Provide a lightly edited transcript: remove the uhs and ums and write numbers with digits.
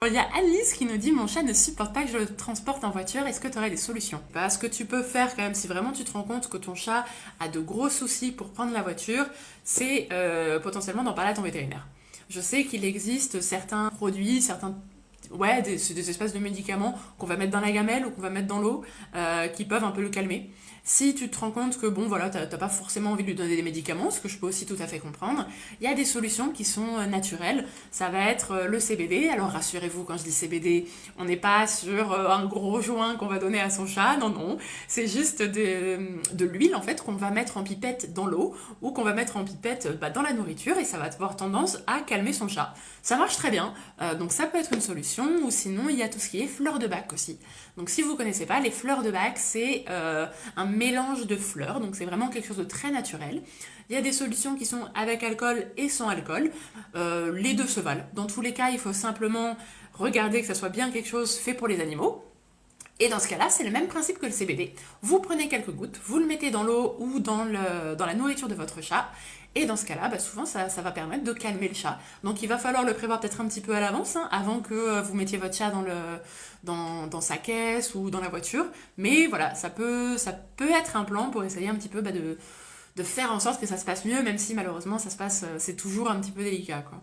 Il y a Alice qui nous dit: mon chat ne supporte pas que je le transporte en voiture, est-ce que tu aurais des solutions? Ce que tu peux faire quand même, si vraiment tu te rends compte que ton chat a de gros soucis pour prendre la voiture, c'est potentiellement d'en parler à ton vétérinaire. Je sais qu'il existe certains produits, ouais, des espèces de médicaments qu'on va mettre dans la gamelle ou qu'on va mettre dans l'eau, qui peuvent un peu le calmer. Si tu te rends compte que bon voilà, t'as pas forcément envie de lui donner des médicaments, ce que je peux aussi tout à fait comprendre, il y a des solutions qui sont naturelles. Ça va être le CBD. Alors rassurez-vous, quand je dis CBD, on n'est pas sur un gros joint qu'on va donner à son chat, non non. C'est juste de l'huile en fait qu'on va mettre en pipette dans l'eau ou qu'on va mettre en pipette dans la nourriture et ça va avoir tendance à calmer son chat. Ça marche très bien, donc ça peut être une solution. Ou sinon il y a tout ce qui est fleurs de bac aussi. Donc si vous ne connaissez pas, les fleurs de bac c'est un mélange de fleurs, donc c'est vraiment quelque chose de très naturel. Il y a des solutions qui sont avec alcool et sans alcool. Les deux se valent. Dans tous les cas, il faut simplement regarder que ça soit bien quelque chose fait pour les animaux. Et dans ce cas-là, c'est le même principe que le CBD. Vous prenez quelques gouttes, vous le mettez dans l'eau ou dans la nourriture de votre chat. Et dans ce cas-là, souvent, ça va permettre de calmer le chat. Donc il va falloir le prévoir peut-être un petit peu à l'avance, hein, avant que vous mettiez votre chat dans sa caisse ou dans la voiture. Mais voilà, ça peut être un plan pour essayer un petit peu de faire en sorte que ça se passe mieux, même si malheureusement, c'est toujours un petit peu délicat, quoi.